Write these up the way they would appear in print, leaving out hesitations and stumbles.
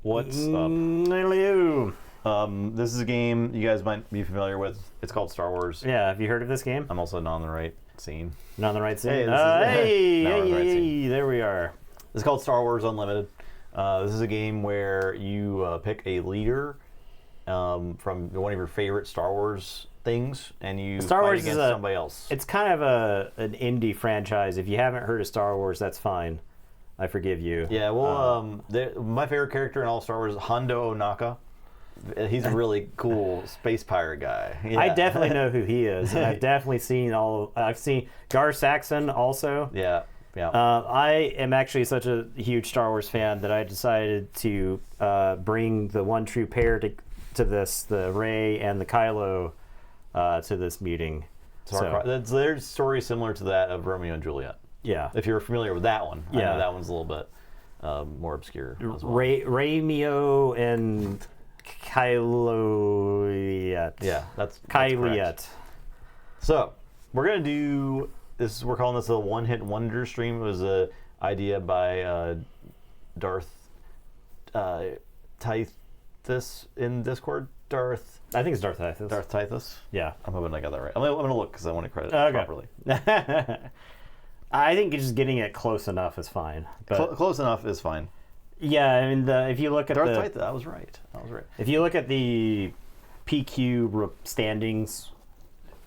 What's up? This is a game you guys might be familiar with. It's called Star Wars. Yeah, have you heard of this game? I'm also not on the right scene. Not on the right scene? Hey, There we are. It's called Star Wars Unlimited. This is a game where you pick a leader from one of your favorite Star Wars things, and you fight against somebody else. It's kind of an indie franchise. If you haven't heard of Star Wars, that's fine. I forgive you. Yeah, well, my favorite character in all Star Wars is Hondo Ohnaka. He's a really cool space pirate guy. Yeah. I definitely know who he is. And I've definitely seen I've seen Gar Saxon also. Yeah. Yeah. I am actually such a huge Star Wars fan that I decided to bring the one true pair to this, the Rey and the Kylo, to this meeting. Their story is similar to that of Romeo and Juliet. Yeah. If you're familiar with that one. Yeah. I know that one's a little bit more obscure as well. Romeo and Kylo. Yeah, that's correct. So, we're going to do this. We're calling this a one-hit wonder stream. It was an idea by Darth Tythus in Discord. I think it's Darth Tythus. Darth Tythus? Yeah. I'm hoping I got that right. I'm going to look because I want to credit it properly. I think just getting it close enough is fine. But close enough is fine. Yeah, I mean, if you look at Darth Tythus, I was right. If you look at the PQ standings,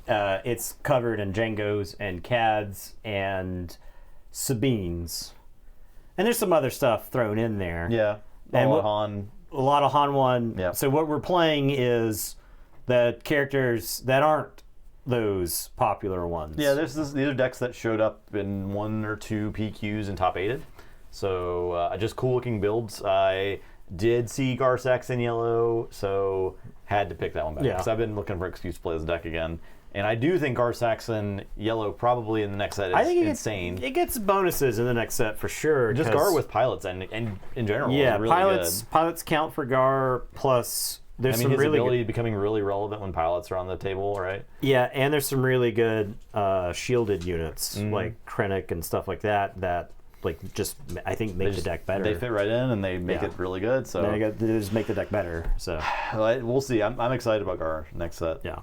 it's covered in Jangos and Cads and Sabines. And there's some other stuff thrown in there. Yeah. And Han. A lot of Han 1. Yeah. So what we're playing is the characters that aren't those popular ones. Yeah, these are decks that showed up in 1 or 2 PQs and top 8'd. So just cool looking builds. I did see Gar Saxon yellow, so had to pick that one back. Because I've been looking for an excuse to play this deck again. And I do think Gar Saxon yellow probably in the next set is insane. It gets bonuses in the next set for sure. Just Gar with pilots and in general is really pilots count for Gar, plus there's some his really ability becoming really relevant when pilots are on the table, right? Yeah, and there's some really good shielded units like Krennic and stuff like that I think make the deck better. They fit right in and they make it really good. So they just make the deck better. So we'll see. I'm excited about Gar next set. Yeah.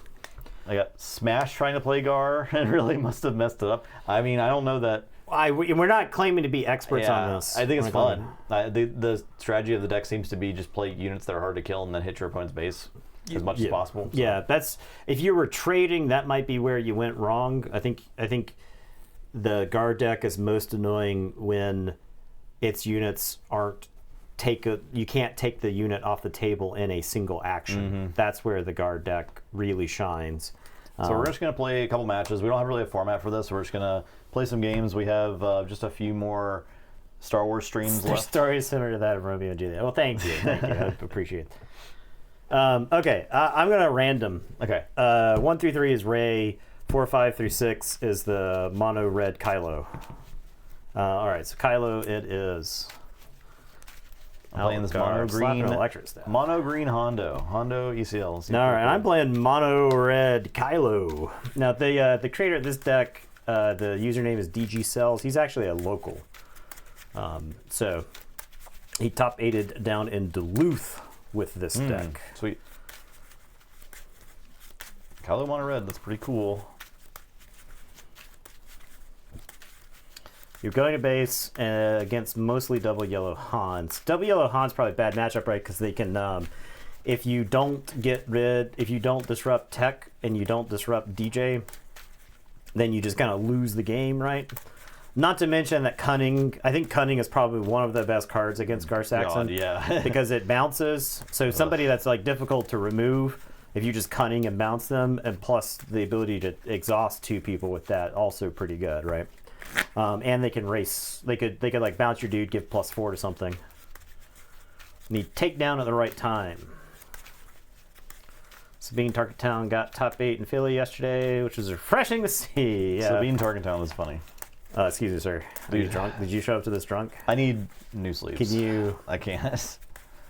I got Smash trying to play Gar and really must have messed it up. I mean, I don't know that. We're not claiming to be experts on this. I think it's fun. The strategy of the deck seems to be just play units that are hard to kill and then hit your opponent's base as much as possible. So. Yeah, that's if you were trading, that might be where you went wrong. I think the Gar deck is most annoying when its units you can't take the unit off the table in a single action. Mm-hmm. That's where the Gar deck really shines. So we're just going to play a couple matches. We don't have really a format for this. We're just going to play some games. We have just a few more Star Wars streams left. Their story is similar to that of Romeo and Juliet. Well, thank you. I appreciate it. Okay, I'm going to random. Okay. 1 through 3 is Rey. 4, 5 through 6 is the mono red Kylo. All right, so Kylo it is. I'm playing this mono green Hondo ECL. All right, I'm playing mono red Kylo. Now the creator of this deck, the username is DG Cells. He's actually a local. So he top 8'd down in Duluth with this deck. Sweet. Kylo mono red. That's pretty cool. You're going to base against mostly double yellow Hans. Double yellow Hans probably a bad matchup, right? Because they can, if you don't disrupt Tech and you don't disrupt DJ, then you just kind of lose the game, right? Not to mention that Cunning. I think Cunning is probably one of the best cards against Gar Saxon. Yeah. Because it bounces. So somebody that's like difficult to remove, if you just Cunning and bounce them, and plus the ability to exhaust 2 people with that, also pretty good, right? And they can race. They could like bounce your dude, give +4 to something. Need takedown at the right time. Sabine Tarkentown got top 8 in Philly yesterday, which was refreshing to see. Yeah. Sabine Tarkentown was funny. Excuse me, sir. Are you drunk? Did you show up to this drunk? I need new sleeves. Can you? I can't.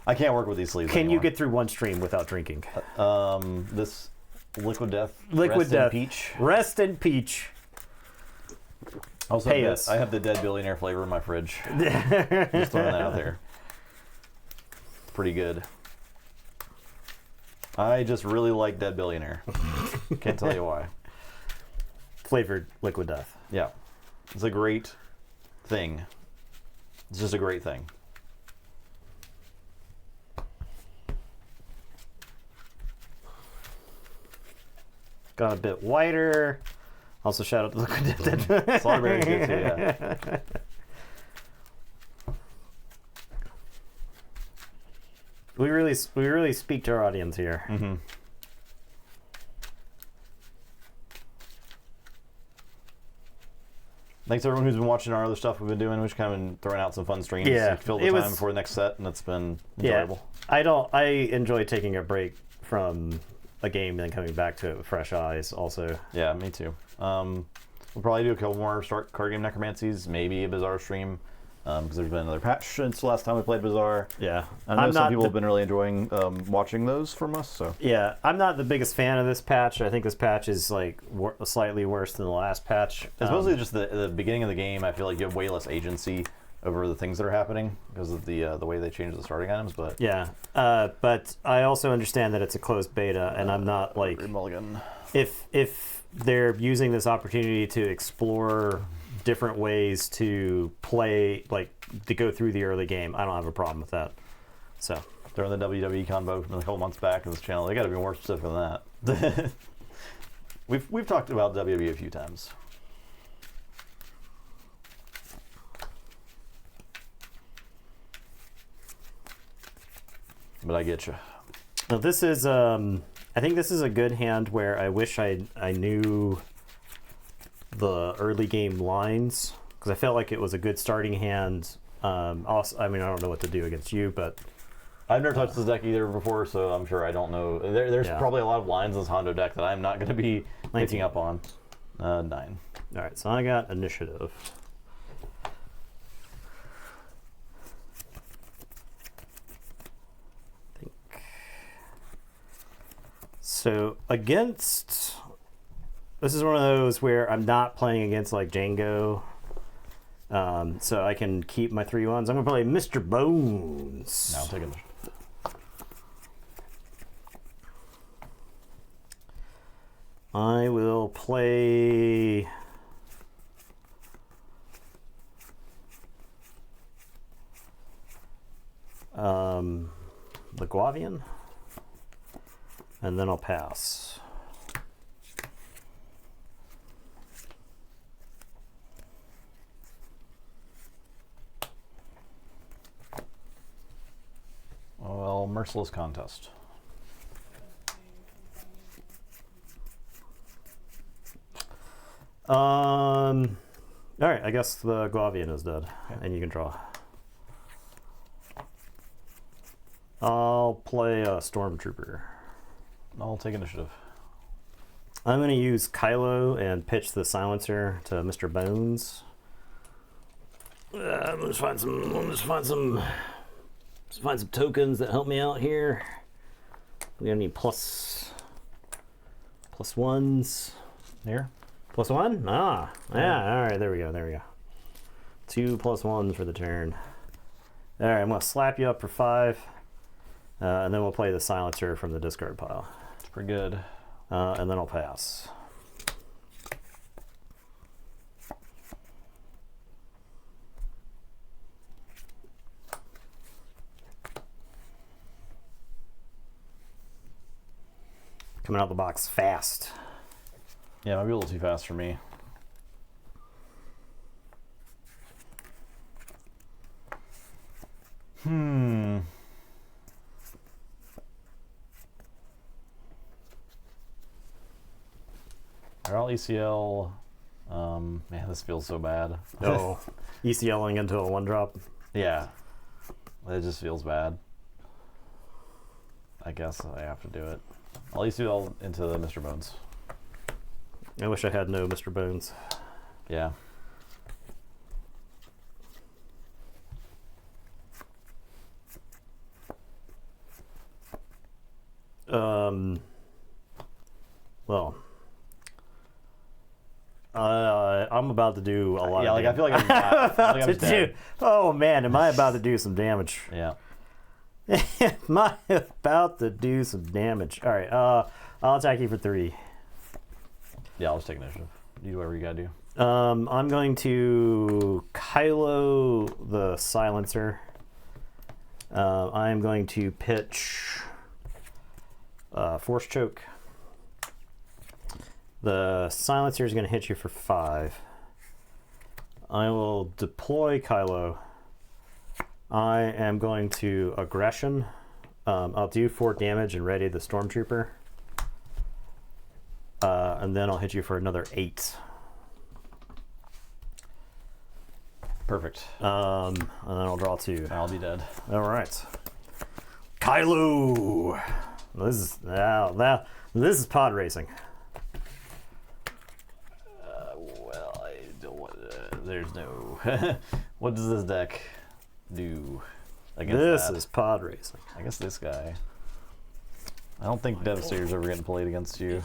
I can't work with these sleeves. Can you get through one stream without drinking? This Liquid Death. Liquid Death. Peach. Rest in peach. Also, I have the Dead Billionaire flavor in my fridge. Just throwing that out there. pretty good. I just really like Dead Billionaire. Can't tell you why. Flavored liquid death. Yeah. It's a great thing. It's just a great thing. Got a bit whiter. Also, shout out to Liquid Death. Slaughterberry's good too, yeah. We really speak to our audience here. Mm-hmm. Thanks to everyone who's been watching our other stuff we've been doing. We've kind of been throwing out some fun streams. Yeah, to fill the time before the next set, and it's been enjoyable. Yeah, I enjoy taking a break from a game and then coming back to it with fresh eyes. Also, yeah, me too. We'll probably do a couple more card game necromancies, maybe a Bizarre stream, because there's been another patch since the last time we played Bizarre. yeah, I know some people have been really enjoying watching those from us. So yeah, I'm not the biggest fan of this patch. I think this patch is like slightly worse than the last patch. It's mostly just the beginning of the game. I feel like you have way less agency over the things that are happening because of the way they changed the starting items. But yeah, but I also understand that it's a closed beta, and I'm not like Mulligan. If they're using this opportunity to explore different ways to play, like to go through the early game, I don't have a problem with that. So During the WWE convo from a couple months back on this channel, they got to be more specific than that. we've talked about WWE a few times. But I get you. now this is I think this is a good hand where I wish I knew the early game lines, because I felt like it was a good starting hand. Also, I mean, I don't know what to do against you, but I've never touched this deck either before, so I'm sure I don't know. There's probably a lot of lines in this Hondo deck that I'm not going to be picking up on. 9. All right, so I got initiative. So against, this is one of those where I'm not playing against like Django, so I can keep my 3/1s. I'm gonna play Mr. Bones. No, I'm taking. I will play the Guavian, and then I'll pass. Well, merciless contest. All right, I guess the Guavian is dead, and you can draw. I'll play a Stormtrooper. I'll take initiative. I'm going to use Kylo and pitch the silencer to Mr. Bones. I'm going to find some tokens that help me out here. We got any plus ones Here? +1? Ah, yeah. All right, there we go. 2 +1s for the turn. All right, I'm going to slap you up for 5, and then we'll play the silencer from the discard pile. It's pretty good. And then I'll pass. Coming out the box fast. Yeah, might be a little too fast for me. All ECL. Man, this feels so bad. Oh, ECLing into a 1-drop. Yeah, it just feels bad. I guess I have to do it. I'll ECL into the Mr. Bones. I wish I had no Mr. Bones. Yeah. Well, I'm about to do a lot. Yeah, of like damage. I feel like I'm Oh man, am I about to do some damage? Yeah. Am I about to do some damage? All right, I'll attack you for 3. Yeah, I'll just take initiative. You do whatever you gotta do. I'm going to Kylo the Silencer. I'm going to pitch Force Choke. The Silencer is going to hit you for 5. I will deploy Kylo. I am going to Aggression. I'll do 4 damage and ready the Stormtrooper. And then I'll hit you for another 8. Perfect. And then I'll draw 2. I'll be dead. All right. Kylo! This is pod racing. Well, I don't want. There's no. What does this deck do against This that? is pod racing. I guess this guy. I don't think Devastator's ever getting played against you.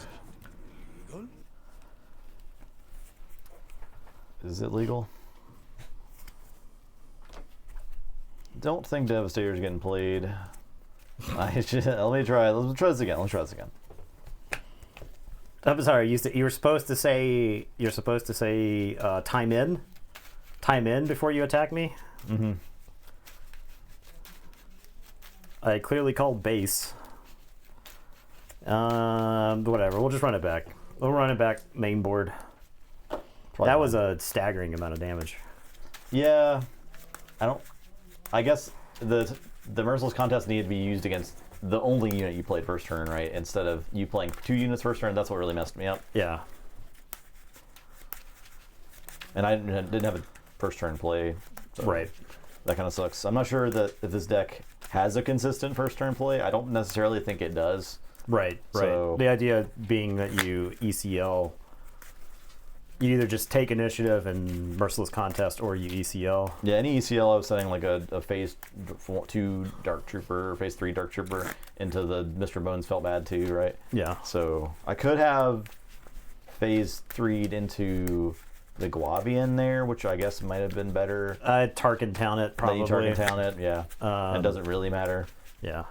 Is it legal? Don't think Devastator's getting played. Let me try. Let's try this again. I'm sorry. You were supposed to say time in before you attack me. Mm-hmm. I clearly called base. Whatever. We'll just run it back. We'll run it back main board. Probably That was a staggering amount of damage. Yeah. I guess the Merciless Contest needed to be used against the only unit you played first turn, right? Instead of you playing 2 units first turn. That's what really messed me up. Yeah. And I didn't have a first turn play. So Right. That kind of sucks. I'm not sure that if this deck has a consistent first turn play. I don't necessarily think it does. Right. So- The idea being that you ECL. You either just take initiative and Merciless Contest, or you ECL. Yeah, any ECL I was setting like a phase 2 Dark Trooper, or phase 3 Dark Trooper into the Mr. Bones felt bad too, right? Yeah. So I could have phase 3'd into the Guavian there, which I guess might have been better. I'd Tarkin Town it, probably. Then you Tarkin Town it, yeah. It doesn't really matter. Yeah.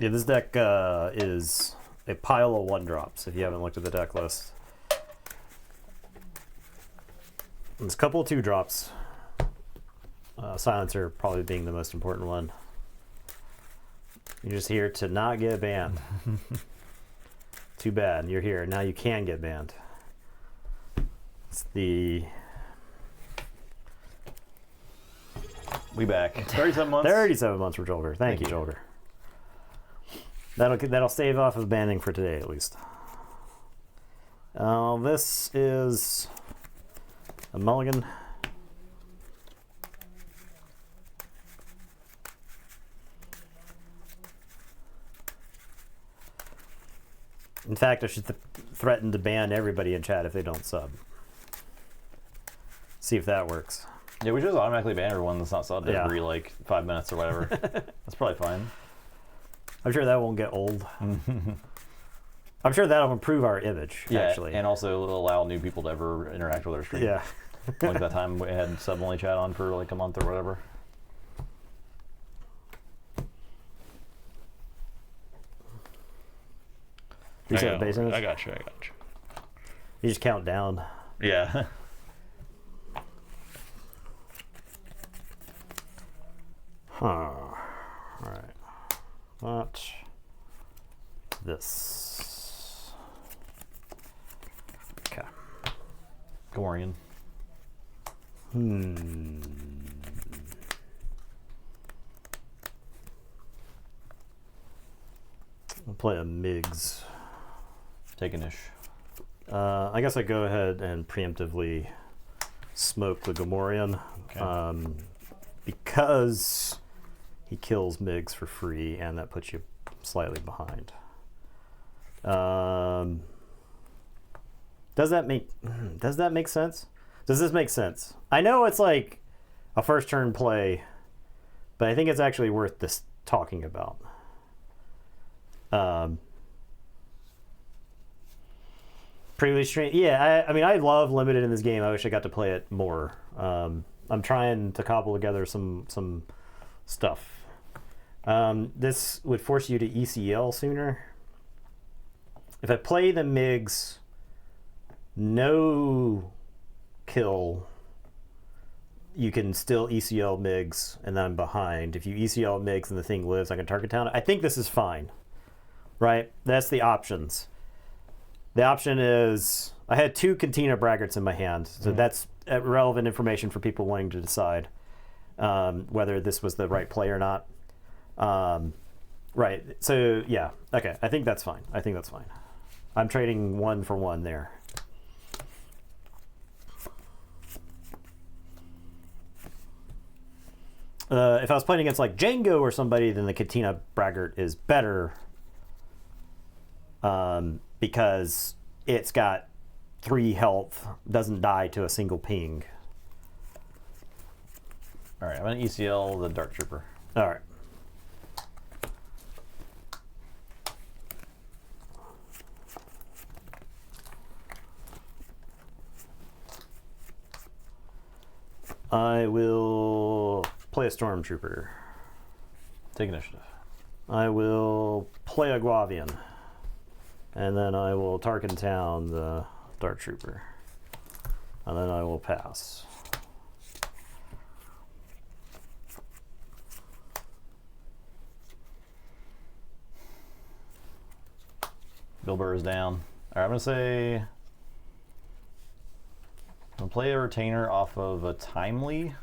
Yeah, this deck is a pile of 1-drops, if you haven't looked at the deck list. There's a couple of 2-drops. Silencer probably being the most important one. You're just here to not get banned. Too bad. You're here. Now you can get banned. It's the... We back. 37 months. 37 months for Jolder. Thank you, you. Jolder. That'll stave off of banning for today, at least. This is a mulligan. In fact, I should threaten to ban everybody in chat if they don't sub. See if that works. Yeah, we just automatically ban everyone that's not subbed Yeah. every like 5 minutes or whatever. That's probably fine. I'm sure that won't get old. I'm sure that'll improve our image, Yeah, actually. and also allow new people to ever interact with our stream. Yeah. Like that time we had sub-only chat on for like a month or whatever. Reset the base image. I got you. You just count down. Yeah. Huh. All right. Watch this. Okay. Gorian. I'll play a Migs. Take an ish. I guess I go ahead and preemptively smoke the Gamorrean. Okay. Because he kills Migs for free, and that puts you slightly behind. Does that make sense? Does this make sense? I know it's like a first turn play, but I think it's actually worth this talking about. Pre-release stream, yeah. I mean, I love limited in this game. I wish I got to play it more. I'm trying to cobble together some stuff. This would force you to ECL sooner. If I play the MiGs, no kill, you can still ECL MiGs, and then I'm behind. If you ECL MiGs and the thing lives, I can target down. I think this is fine, right? That's the options. The option is, I had 2 Cantina Braggarts in my hand, so that's relevant information for people wanting to decide whether this was the right play or not. Right, so yeah, okay, I think that's fine. I'm trading 1 for 1 there. If I was playing against like Django or somebody, then the Cantina Braggart is better because it's got 3 health, doesn't die to a single ping. All right, I'm going to ECL the Dark Trooper. All right. I will play a Stormtrooper. Take initiative. I will play a Guavian. And then I will Tarkin Town the Dark Trooper. And then I will pass. Bill Burr is down. All right, I'm going to say I'm going to play a retainer off of a timely.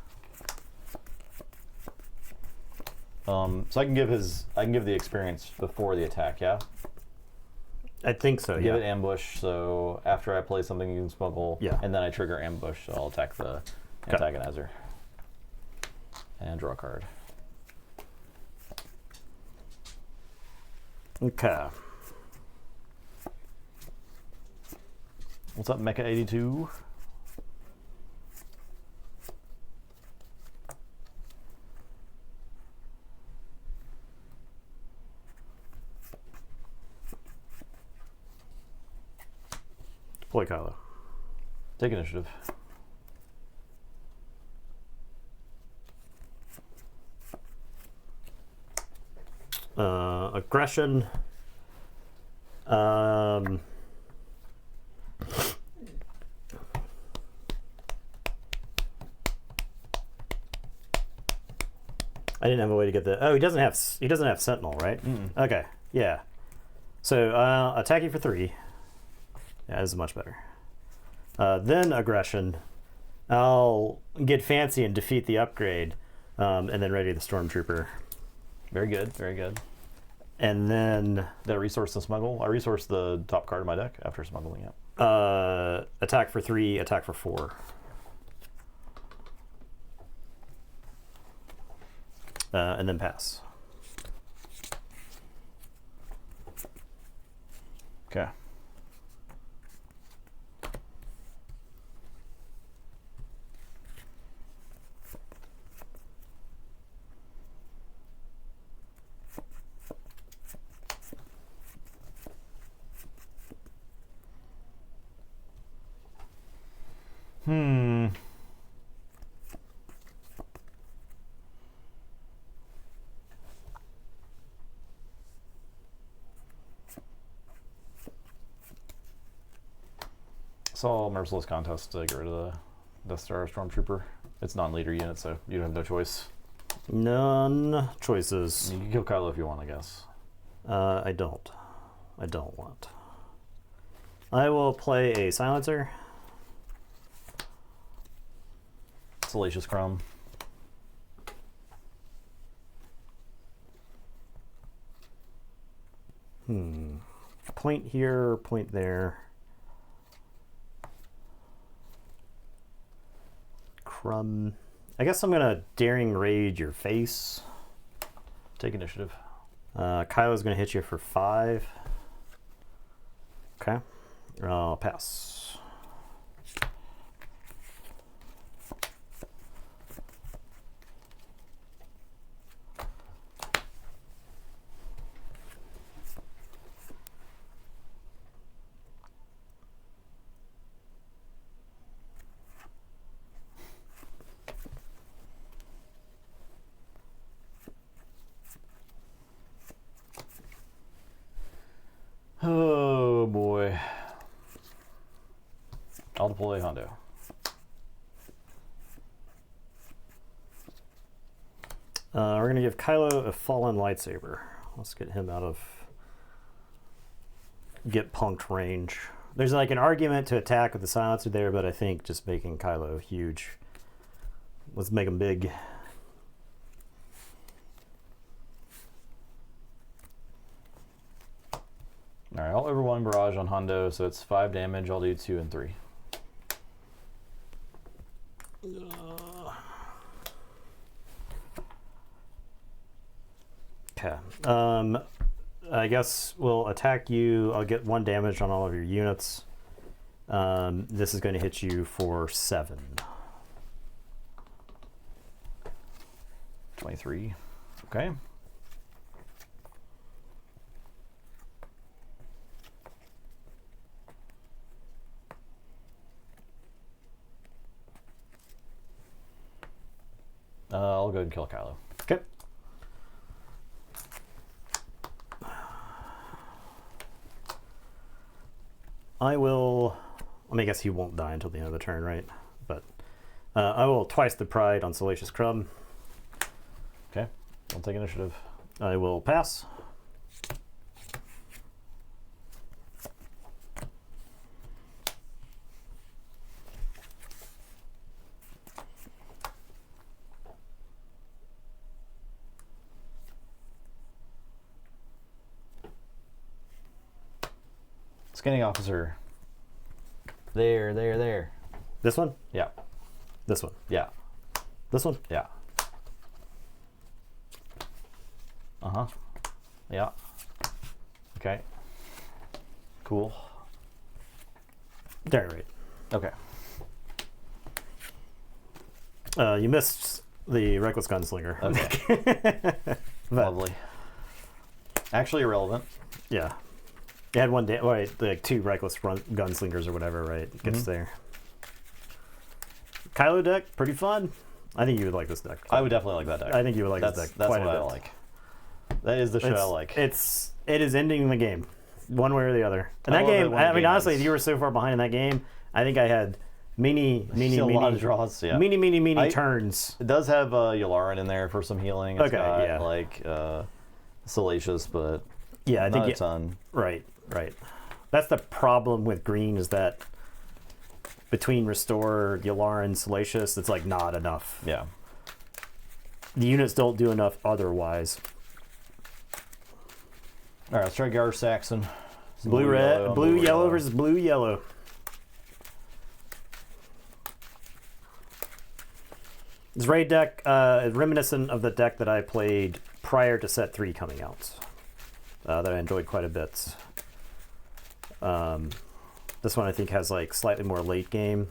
So I can give the experience before the attack, yeah? I think so, Give yeah. it ambush, so after I play something you can smuggle, Yeah. and then I trigger ambush, so I'll attack the antagonizer. And draw a card. Okay. What's up, Mecha 82? Deploy Kylo. Take initiative. Aggression. I didn't have a way to get the. Oh, he doesn't have Sentinel, right? Okay, yeah. So attacking for 3. Yeah, this is much better. Then aggression. I'll get fancy and defeat the upgrade, and then ready the Stormtrooper. Very good, very good. And then Did I resource the smuggle? I resourced the top card of my deck after smuggling it. attack for 3, attack for 4. And then pass. Okay. Saw Merciless Contest to get rid of the Death Star Stormtrooper. It's non-leader unit, so you have no choice. None choices. You can kill Kylo if you want, I guess. I don't want. I will play a Silencer. Salacious Crumb. Point here, point there. Crumb. I guess I'm gonna Daring Rage your face. Take initiative. Kylo's gonna hit you for 5. Okay. I'll pass. deploy Hondo. We're going to give Kylo a fallen lightsaber. Let's get him out of get punked range. There's like an argument to attack with the silencer there, but I think just making Kylo huge. Let's make him big. All right, I'll over 1 barrage on Hondo, so it's 5 damage. I'll do 2 and 3. Okay. I guess we'll attack you. I'll get 1 damage on all of your units. This is going to hit you for 7. 23. Okay. I'll go ahead and kill Kylo. Okay. I will. I guess he won't die until the end of the turn, right? But I will twice the pride on Salacious Crumb. Okay. I'll take initiative. I will pass. Scanning officer. There. This one? Yeah. This one? Yeah. This one? Yeah. Uh-huh. Yeah. Okay. Cool. There, right. Okay. You missed the Reckless Gunslinger. Okay. Lovely. Actually irrelevant. Yeah. You had 1 day, right? Like 2 Reckless Gunslingers or whatever, right? Gets there. Kylo deck, pretty fun. I think you would like this deck. I would definitely like that deck. I think you would like this deck. That's quite what a bit. I like. That is the shit I like. It is ending the game, one way or the other. And I that love it game, when the game honestly, ends. if you were so far behind in that game, I think I had many a lot of draws. Yeah. many turns. It does have Yularen in there for some healing. It's got, yeah. like Salacious, but Yeah, I not think a ton. Right. That's the problem with green is that between Restore, Yularen, Salacious, it's like not enough. Yeah. The units don't do enough otherwise. All right, let's try Gar Saxon. Blue yellow versus blue yellow. This raid deck is reminiscent of the deck that I played prior to set 3 coming out. That I enjoyed quite a bit. This one I think has like slightly more late game.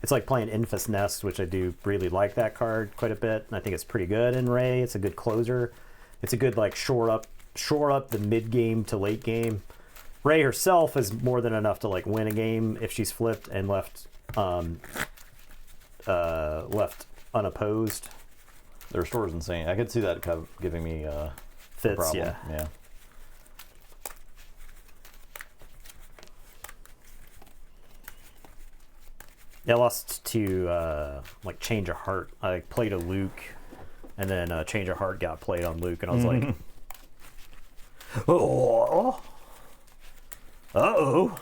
It's like playing Infest Nest, which I do really like that card quite a bit, and I think it's pretty good in Ray. It's a good closer. It's a good like shore up the mid game to late game. Ray herself is more than enough to like win a game if she's flipped and left unopposed. The restore is insane. I could see that kind of giving me Fits, a problem. yeah. Yeah, I lost to like Change of Heart. I played a Luke, and then Change of Heart got played on Luke, and I was like, oh, uh-oh.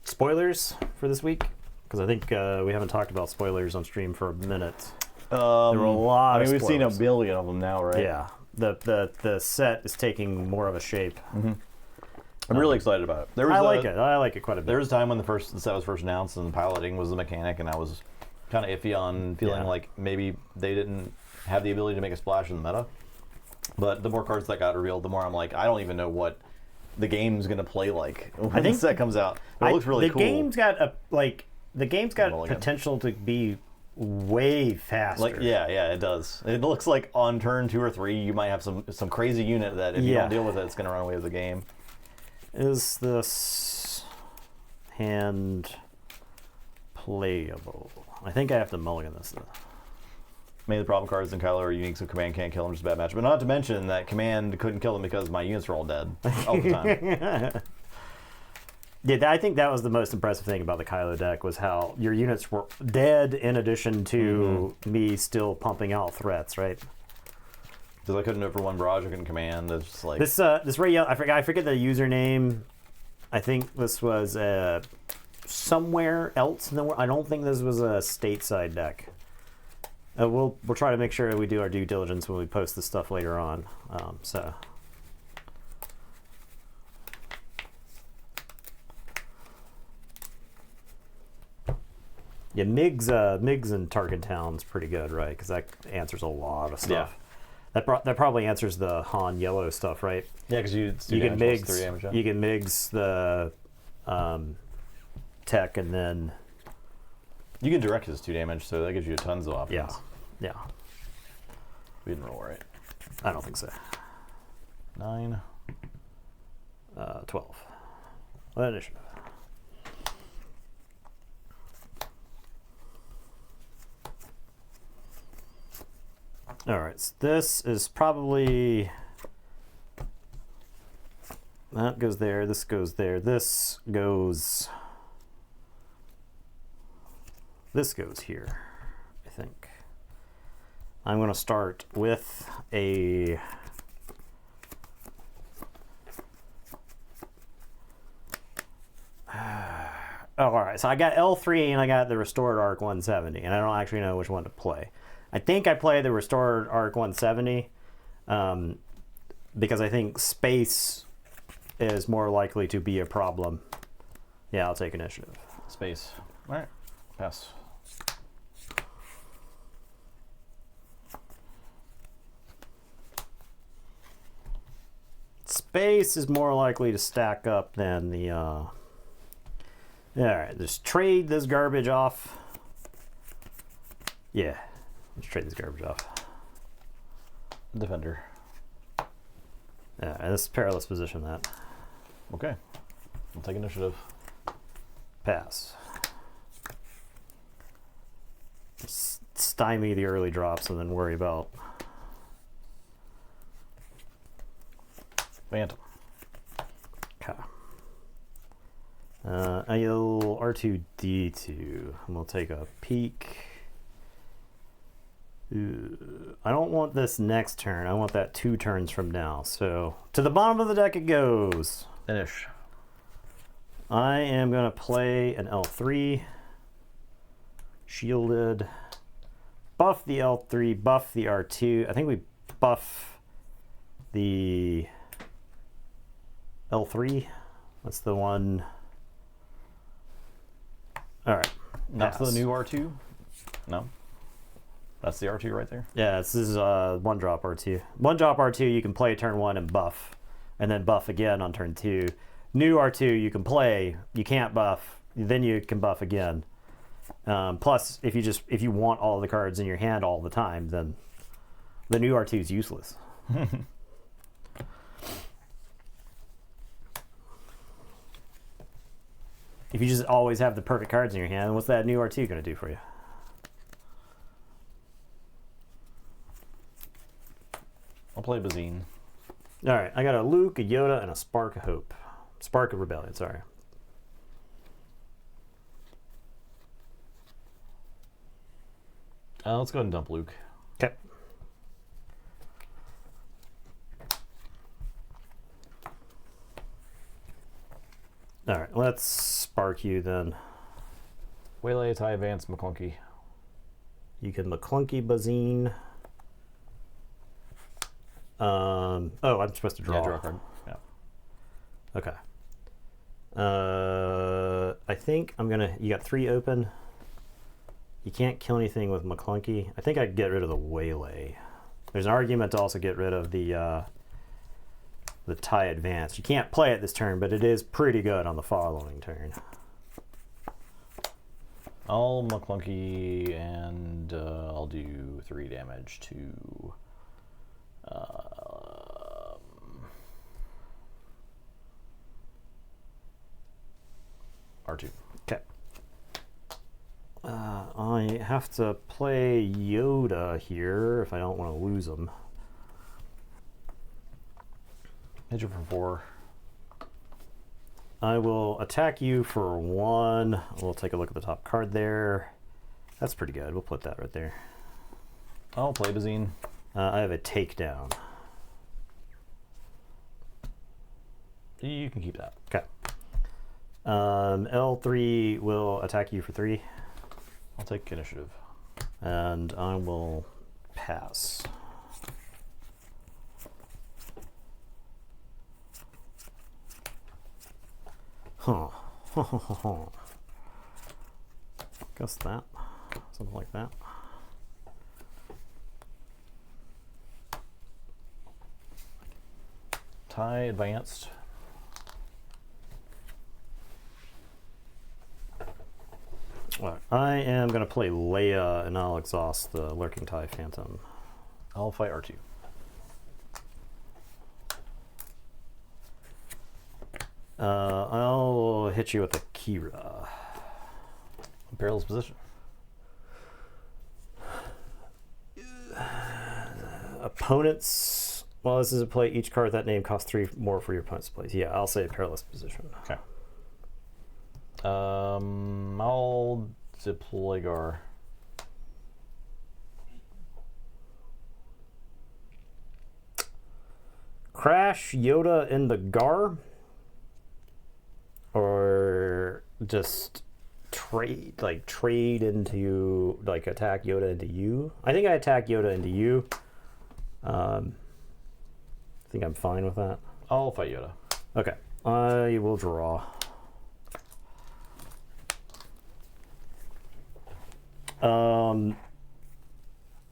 Spoilers for this week? Because I think we haven't talked about spoilers on stream for a minute. There were a lot of we've seen a spoilers. billion of them now, right? Yeah. The set is taking more of a shape. I'm really excited about it. I like it. I like it quite a bit. There was a time when the set was first announced and piloting was the mechanic, and I was kind of iffy on feeling like maybe they didn't have the ability to make a splash in the meta. But the more cards that got revealed, the more I'm like, I don't even know what the game's gonna play like when the set comes out. But it looks really cool. The game's got potential to be way faster. Like it does. It looks like on turn 2 or 3 you might have some crazy unit that if you don't deal with it, it's gonna run away with the game. Is this Hand playable. I think I have to mulligan this though. Many of the problem cards in Kylo are unique, so command can't kill them. Just a bad match. But not to mention that command couldn't kill them because my units were all dead all the time. Yeah, I think that was the most impressive thing about the Kylo deck was how your units were dead in addition to me still pumping out threats, right? Because I couldn't overrun barrage, I couldn't command. It's just like this Ray Yellow, I forget the username. I think this was somewhere else in the world. I don't think this was a stateside deck. We'll try to make sure we do our due diligence when we post this stuff later on. Yeah, Migs and Target Town's pretty good, right? Because that answers a lot of stuff. Yeah. That probably answers the Han Yellow stuff, right? Yeah, because you can Migs 3 damage, yeah. You can Migs the tech, and then you can direct his 2 damage, so that gives you tons of options. Yeah. We didn't roll right. I don't think so. 9. 12. Well, initiative. All right, so this is probably, that goes there, this goes there, this goes here, I think. I'm going to start with a all right, so I got L3 and I got the Restored Arc 170, and I don't actually know which one to play. I think I play the Restored Arc 170 because I think space is more likely to be a problem. Yeah, I'll take initiative. Space. All right. Pass. Space is more likely to stack up than the... All right, just trade this garbage off. Yeah. Let's trade this garbage off. Defender. Yeah, and this is perilous position, that. Okay. I'll take initiative. Pass. Stymie the early drops and then worry about... Phantom. Okay. I'll R2D2. And we'll take a peek. I don't want this next turn. I want that 2 turns from now. So to the bottom of the deck it goes. Finish. I am going to play an L3. Shielded. Buff the L3. Buff the R2. I think we buff the L3. That's the one. All right. That's the new R2? No. That's the R2 right there? Yeah, this is 1-drop R2. 1-drop R2 you can play turn 1 and buff, and then buff again on turn 2. New R2 you can play, you can't buff, then you can buff again. Plus, if you want all the cards in your hand all the time, then the new R2 is useless. If you just always have the perfect cards in your hand, what's that new R2 going to do for you? I'll play Bazine. All right, I got a Luke, a Yoda, and a Spark of Hope. Spark of Rebellion, sorry. Let's go ahead and dump Luke. Okay. All right, let's Spark you then. Waylay, tie, advance, McClunky. You can McClunky Bazine. Oh, I'm supposed to draw. Yeah, draw a card. Yeah. Okay. I think I'm gonna. You got 3 open. You can't kill anything with McClunky. I think I could get rid of the Waylay. There's an argument to also get rid of the tie advance. You can't play it this turn, but it is pretty good on the following turn. I'll McClunky and I'll do 3 damage to. R2. Okay. I have to play Yoda here if I don't want to lose him. Hit you for 4. I will attack you for 1. We'll take a look at the top card there. That's pretty good. We'll put that right there. I'll play Bazine. I have a takedown. You can keep that. Okay. L3 will attack you for 3. I'll take initiative. And I will pass. Huh. Guess that. Something like that. Tie advanced. Right. I am going to play Leia, and I'll exhaust the Lurking TIE Phantom. I'll fight R2. I'll hit you with a Kira. Perilous position. Opponents. Well, this is a play. Each card with that name costs 3 more for your opponent's plays. Yeah, I'll say perilous position. Okay. I'll deploy Gar. Crash Yoda into Gar, or just trade into, like, attack Yoda into you. I think I attack Yoda into you. I think I'm fine with that. I'll fight Yoda. Okay, I will draw.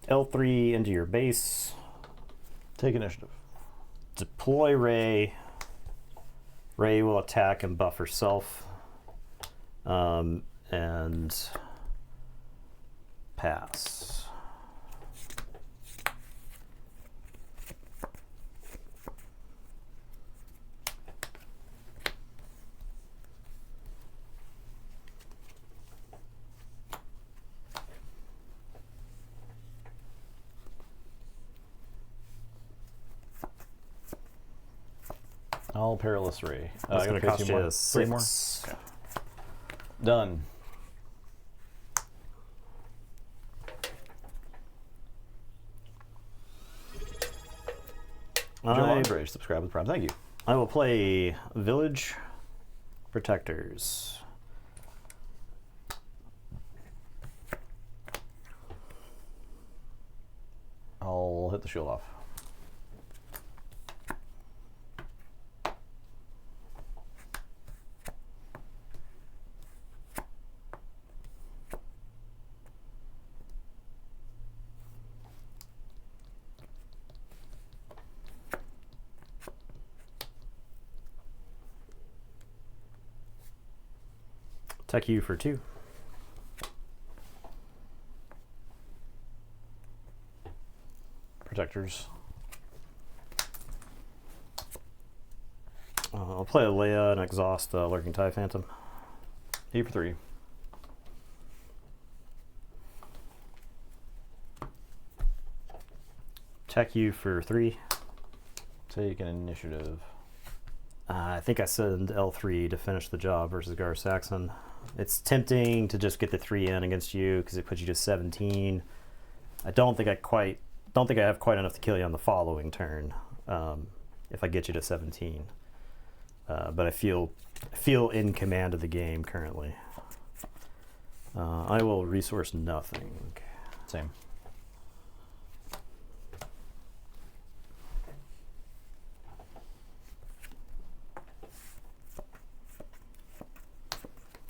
L3 into your base. Take initiative. Deploy Rey. Rey will attack and buff herself. And pass. I'll perilous Rey. That's going to cost you 3 more. 6. Okay. Done. Joe Andre, subscribe with Prime. Thank you. I will play Village Protectors. I'll hit the shield off. Attack you for 2. Protectors. I'll play Leia and exhaust Lurking TIE Phantom. E for 3. Attack you for 3. Take an initiative. I think I send L3 to finish the job versus Gar Saxon. It's tempting to just get the 3 in against you because it puts you to 17. I don't think I have quite enough to kill you on the following turn. If I get you to 17, but I feel in command of the game currently. I will resource nothing. Same.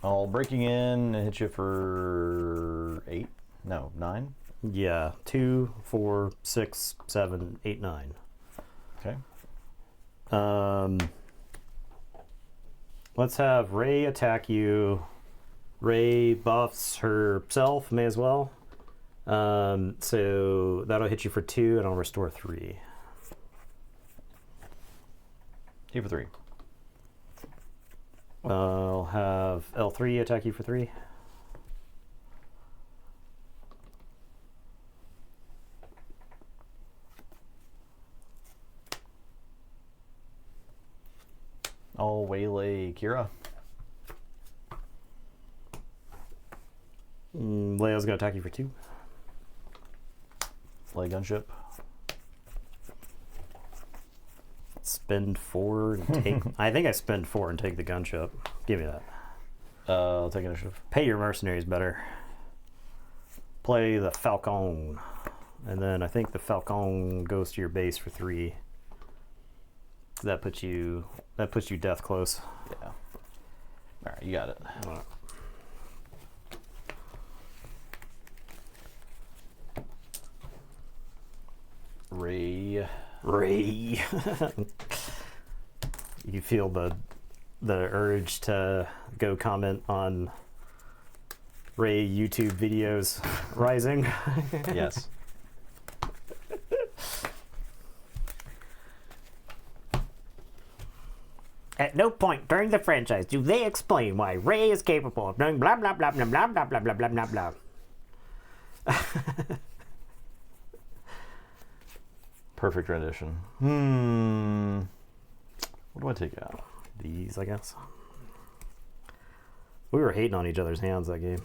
I'll breaking in and hit you for 8. No, 9. Yeah, 2, 4, 6, 7, 8, 9. Okay. Let's have Rey attack you. Rey buffs herself, may as well. So that'll hit you for 2, and I'll restore 3. E for 3. I'll have L3 attack you for 3. I'll waylay Kira. Leia's going to attack you for 2. Slay gunship. Spend 4 and take... I think I spend 4 and take the gunship. Give me that. I'll take initiative. Pay your mercenaries better. Play the Falcon. And then I think the Falcon goes to your base for 3. That puts you death close. Yeah. All right, you got it. All right. Ray. You feel the urge to go comment on Ray YouTube videos rising. Yes. At no point during the franchise do they explain why Ray is capable of doing blah blah blah blah blah blah blah blah blah blah blah. Perfect rendition. What do I take out? These, I guess. We were hating on each other's hands that game.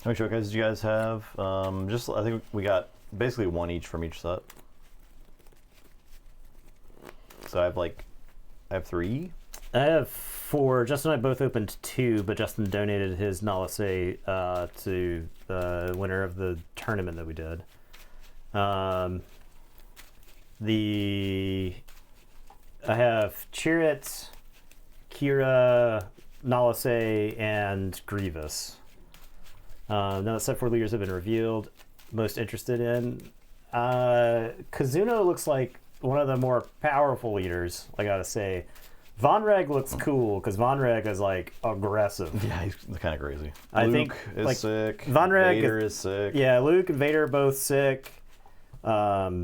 How many showcases did you guys have? I think we got basically 1 each from each set. So I have 3. I have 4. Justin and I both opened 2, but Justin donated his Nalase to the winner of the tournament that we did. I have Chirrut, Kira, Nalase, and Grievous. Now the set 4 leaders have been revealed. Most interested in Kazuno looks like one of the more powerful leaders. I gotta say, Vonreg looks cool because Vonreg is like aggressive. Yeah, he's kind of crazy. I Luke think is like sick. Vonreg Vader is sick. Yeah, Luke and Vader are both sick. Yeah,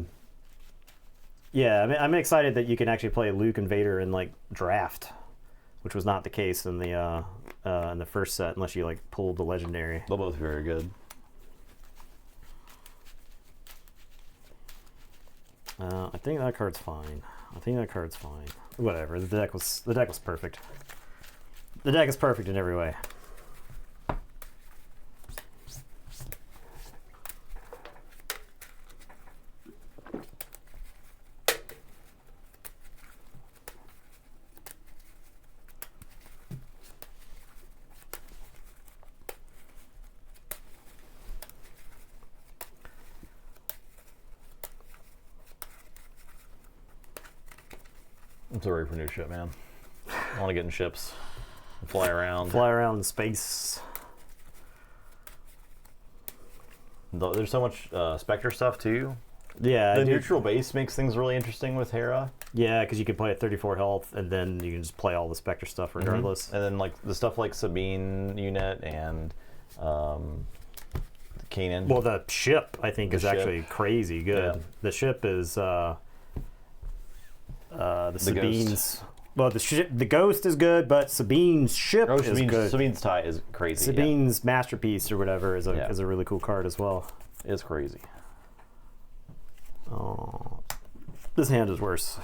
I'm excited that you can actually play Luke and Vader in like draft, which was not the case in the first set unless you like pulled the legendary. They're both very good. I think that card's fine. Whatever. The deck was perfect. The deck is perfect in every way. I'm so ready for new ship, man. I want to get in ships and fly around. Fly around in space. There's so much Spectre stuff too. Yeah, The neutral base makes things really interesting with Hera. Yeah, because you can play at 34 health, and then you can just play all the Spectre stuff regardless. And then like the stuff like Sabine unit and Kanan. Well, the ship I think is actually crazy good. Yeah. The ship is the Sabine's. Ghost. Well, the Ghost is good, but Sabine's ship is good. Sabine's tie is crazy. Sabine's masterpiece or whatever is a really cool card as well. It's crazy. Oh, this hand is worse.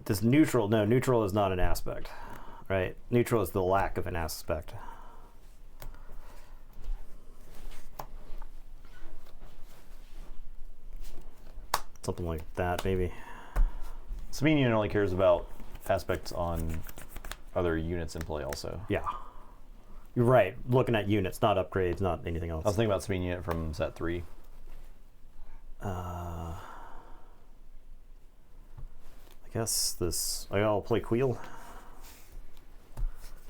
This neutral, no, neutral is not an aspect, right? Neutral is the lack of an aspect. Something like that, maybe. Sabine unit only cares about aspects on other units in play also. Yeah. You're right. Looking at units, not upgrades, not anything else. I was thinking about Sabine unit from set 3. I guess this. I'll play Queel.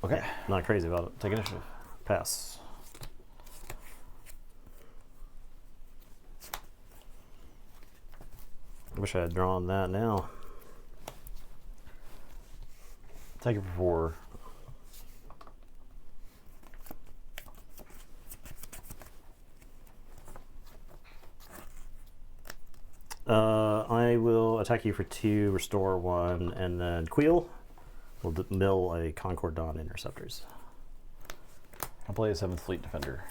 Okay. Yeah, not crazy about it. Take initiative. Pass. I wish I had drawn that now. Take it for 4. I will attack you for 2, restore 1, and then Queel will mill a Concord Dawn Interceptors. I'll play a 7th Fleet Defender.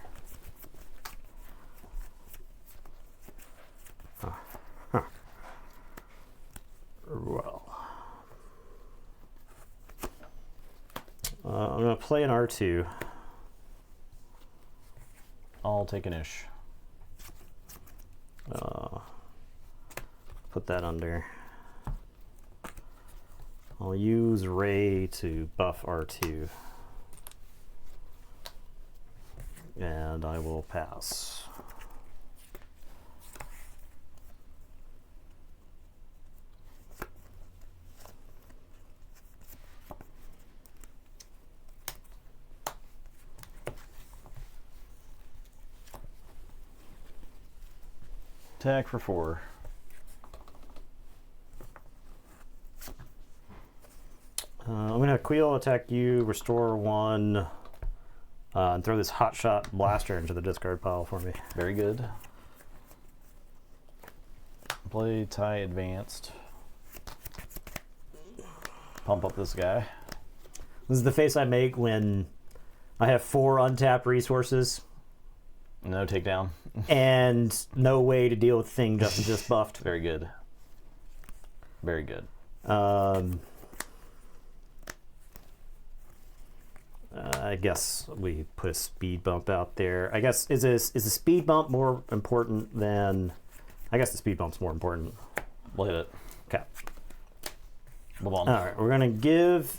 Well, I'm going to play an R2. I'll take an ish. Put that under. I'll use Ray to buff R2. And I will pass. Attack for 4. I'm going to Queel attack you, restore 1, and throw this hotshot blaster into the discard pile for me. Very good. Play tie advanced. Pump up this guy. This is the face I make when I have 4 untapped resources No takedown. and no way to deal with things just buffed. Very good. Very good. I guess we put a speed bump out there. I guess is the speed bump more important than? I guess the speed bump's more important. We'll hit it. Okay. Move on. All right, we're gonna give.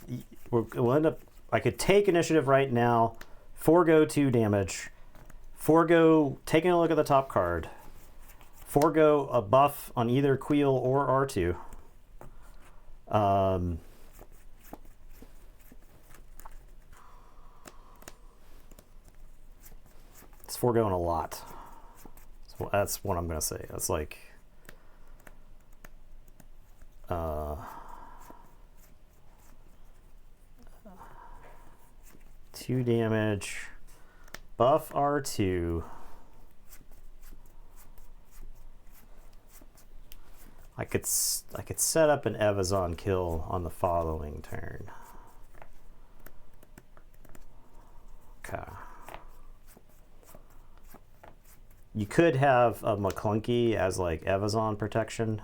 We'll end up. I could take initiative right now, forego 2 damage, forego taking a look at the top card, forego a buff on either Queel or R2. It's foregoing a lot. That's what I'm gonna say. That's like. 2 damage, buff R2. I could set up an Evazon kill on the following turn. Okay. You could have a McClunky as like Evazon protection.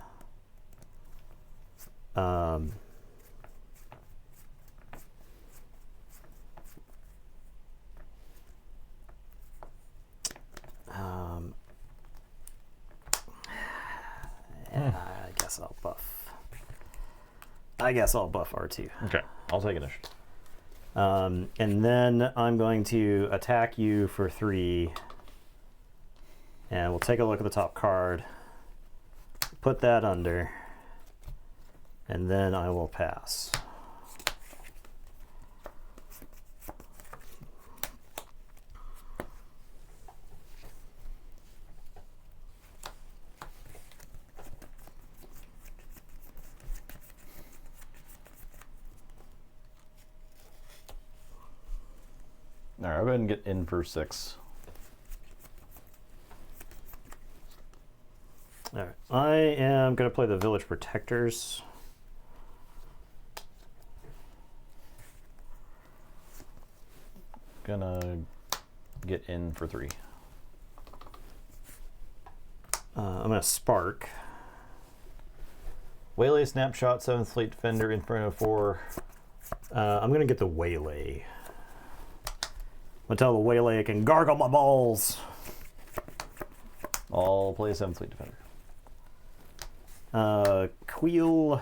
I guess I'll buff R2. Okay. I'll take initiative. And then I'm going to attack you for 3. And we'll take a look at the top card. Put that under. And then I will pass. All right, I'll go ahead and get in for 6. All right, I am going to play the Village Protectors. Gonna get in for 3. I'm going to Spark. Waylay Snapshot, 7th Fleet Defender, Inferno 4. I'm going to get the Waylay. I'm going to tell the Waylay it can gargle my balls. I'll play a 7th Fleet Defender. Queel's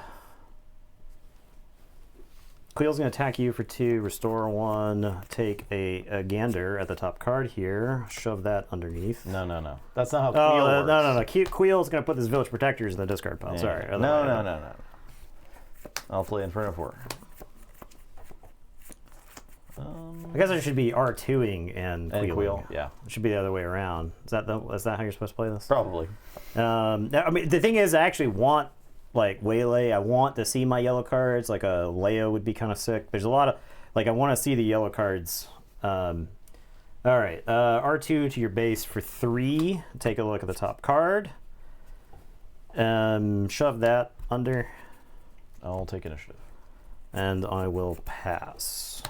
going to attack you for 2, restore 1, take a gander at the top card here, shove that underneath. No. That's not how Queel works. No. Queel's going to put this Village Protectors in the discard pile. Yeah. Sorry. No. I'll play Inferno 4. I guess I should be R2ing and Queel. Yeah, it should be the other way around. Is that how you're supposed to play this? probably. I mean, the thing is, I actually want like Waylay. I want to see my yellow cards. Like a Leia would be kind of sick. There's a lot of like I want to see the yellow cards. All right, R2 to your base for 3. Take a look at the top card. Shove that under. I'll take initiative. And I will pass.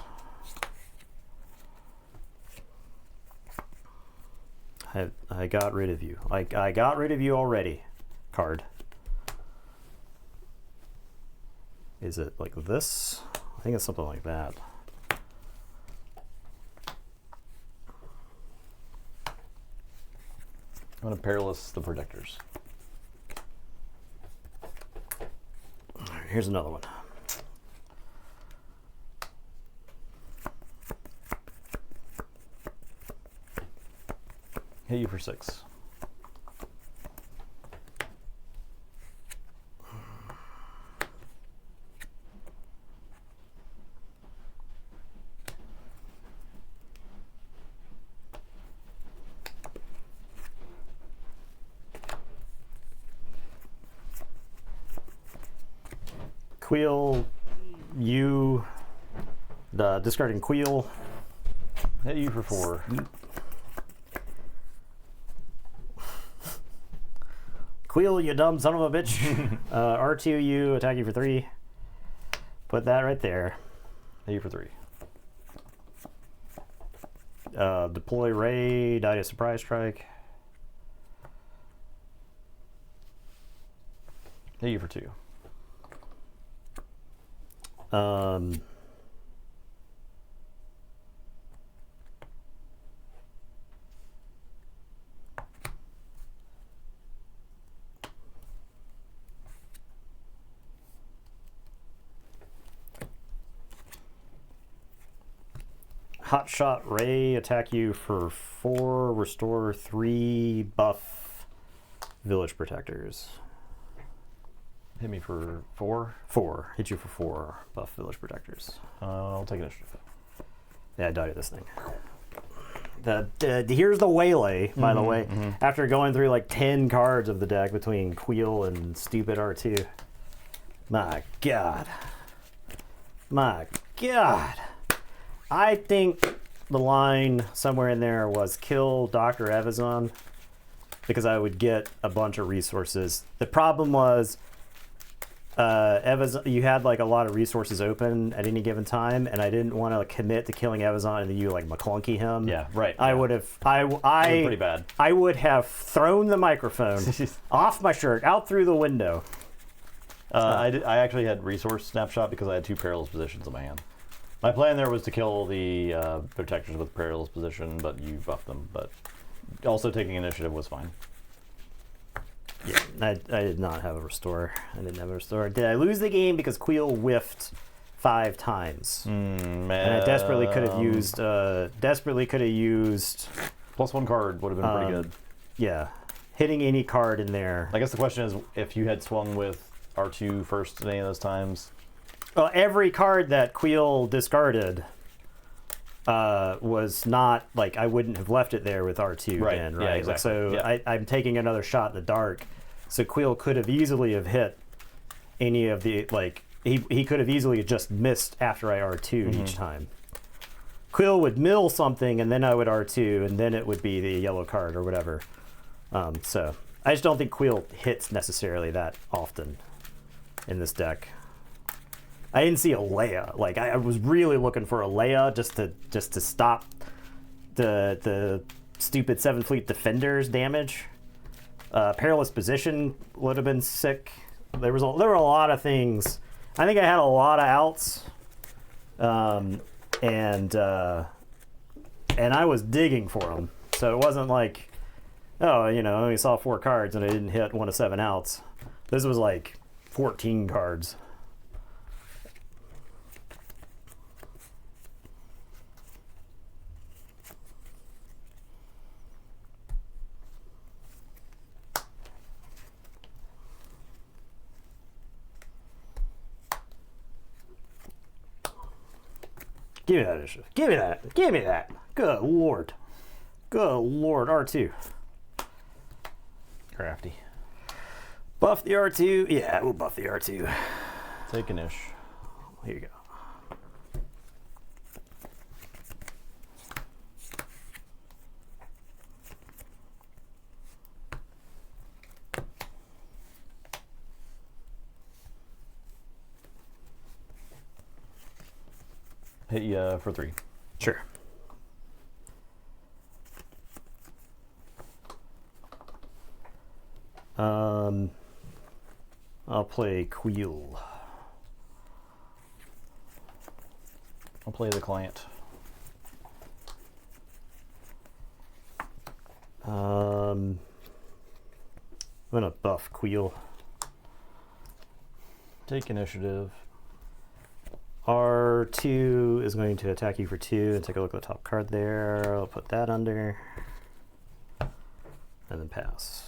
I got rid of you. I got rid of you already. Card. Is it like this? I think it's something like that. I'm going to Perilous the Protectors. All right, here's another one. Hit you for 6. Queel, you, discarding Queel. Hit you for 4. Queel, you dumb son of a bitch. R2, you, attack you for 3. Put that right there. Hit you for 3. Deploy Ray, die to surprise strike. Hit you for 2. Hot Shot Ray, attack you for 4, restore 3, buff Village Protectors. Hit me for 4. 4, hit you for 4, buff Village Protectors. I'll take initiative. Yeah, I died to this thing. Here's the Waylay, by the way. After going through like 10 cards of the deck between Queel and stupid R2. My God. My God. I think the line somewhere in there was kill Dr. Evazan because I would get a bunch of resources. The problem was Evazan, you had like a lot of resources open at any given time, and I didn't want to commit to killing Evazan and then you like McClunky him. Yeah, right. I would have. Pretty bad. I would have thrown the microphone off my shirt out through the window. I actually had resource snapshot because I had 2 perilous positions in my hand. My plan there was to kill the protectors with perilous position, but you buffed them. But also taking initiative was fine. Yeah, I did not have a restore. I didn't have a restore. Did I lose the game because Queel whiffed 5 times? And I desperately could have used. +1 card would have been pretty good. Yeah, hitting any card in there. I guess the question is if you had swung with R2 first at any of those times. Well, every card that Queel discarded was not like I wouldn't have left it there with R2 right. then, right? Yeah, exactly. So yeah. I'm taking another shot in the dark. So Queel could have easily have hit any of the like he could have easily just missed after I R2'd each time. Queel would mill something and then I would R2 and then it would be the yellow card or whatever. So I just don't think Queel hits necessarily that often in this deck. I didn't see a Leia. Like I was really looking for a Leia just to stop the stupid 7 Fleet Defenders damage. Perilous Position would have been sick. There were a lot of things. I think I had a lot of outs, and I was digging for them. So it wasn't like, oh, I only saw 4 cards and I didn't hit 1 of 7 outs. This was like 14 cards. Give me that initiative. Give me that. Give me that. Good lord. Good lord. R2. Crafty. Buff the R2. Yeah, we'll buff the R2. Take an ish. Here you go. Hit you for 3. Sure. I'll play Queel. I'll play the client. I'm gonna buff Queel. Take initiative. R2 is going to attack you for 2 and take a look at the top card there. I'll put that under and then pass.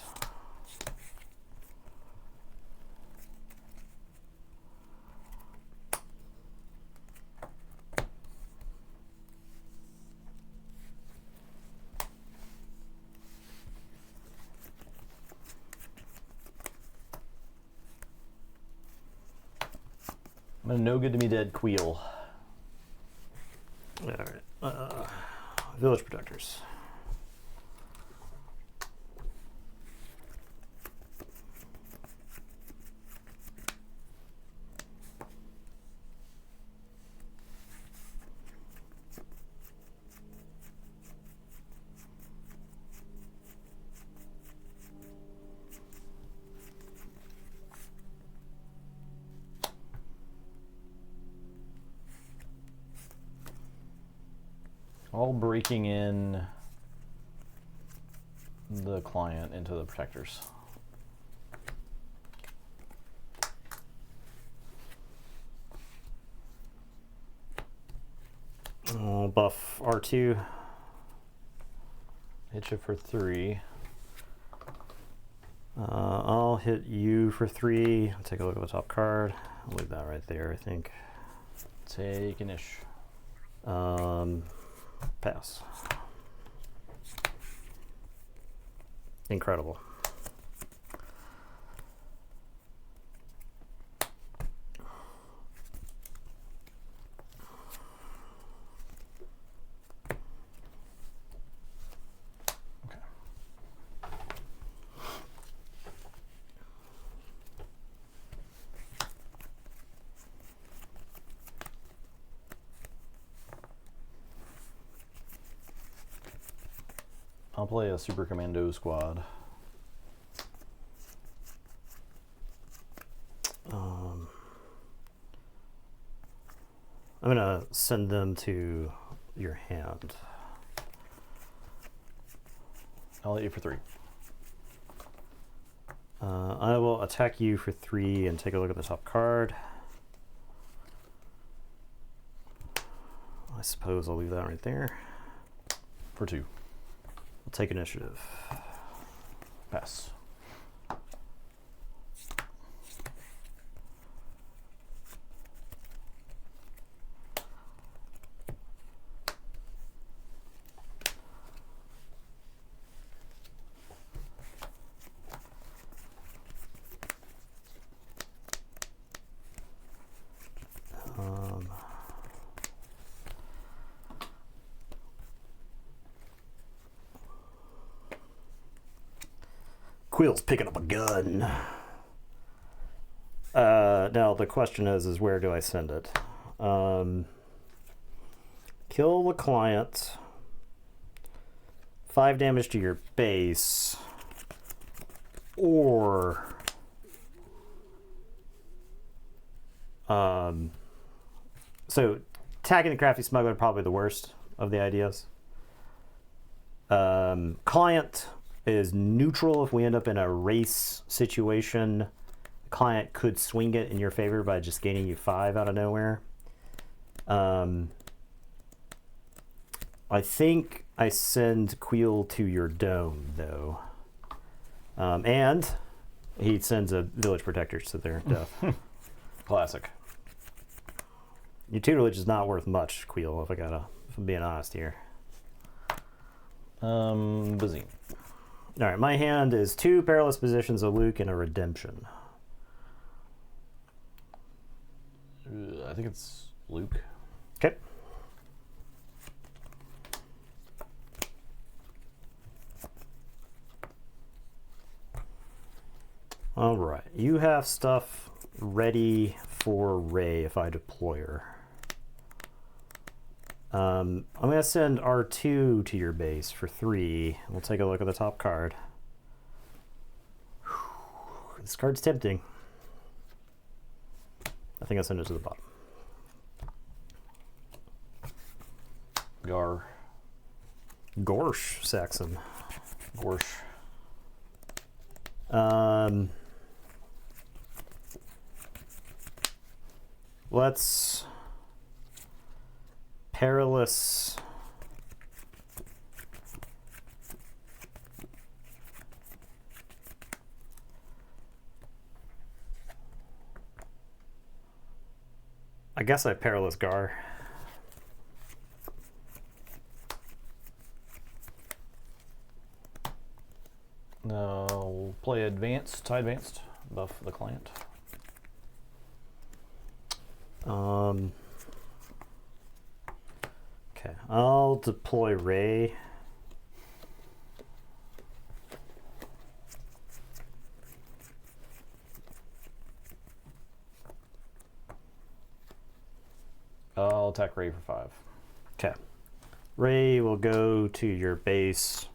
I'm gonna no good to me dead Queel. All right. Village Protectors. All breaking in the client into the protectors. Buff R2. Hit you for 3. I'll hit you for 3. I'll take a look at the top card. I'll leave that right there, I think. Take an ish. Pass. Incredible. Okay. I'll play a Super Commando squad. I'm gonna send them to your hand. I'll hit you for 3. I will attack you for 3 and take a look at the top card. I suppose I'll leave that right there. For 2. I'll take initiative. Pass. Quill's picking up a gun. Now the question is where do I send it? Kill the client. 5 damage to your base. Or so attacking the crafty smuggler probably the worst of the ideas. Client is neutral if we end up in a race situation. Client could swing it in your favor by just gaining you 5 out of nowhere. I think I send Queel to your dome though. And he sends a village protector to their death. Classic. Your tutelage is not worth much, Queel, if I'm being honest here. Bazine. All right, my hand is 2 perilous positions, a Luke, and a redemption. I think it's Luke. Okay. All right, you have stuff ready for Ray if I deploy her. I'm going to send R2 to your base for 3. We'll take a look at the top card. This card's tempting. I think I'll send it to the bottom. Gar Saxon. Gorsh. Let's perilous. I guess I perilous Gar. No, we'll play advanced, tie advanced, buff the client. Okay, I'll deploy Ray. I'll attack Ray for 5. Okay, Ray will go to your base,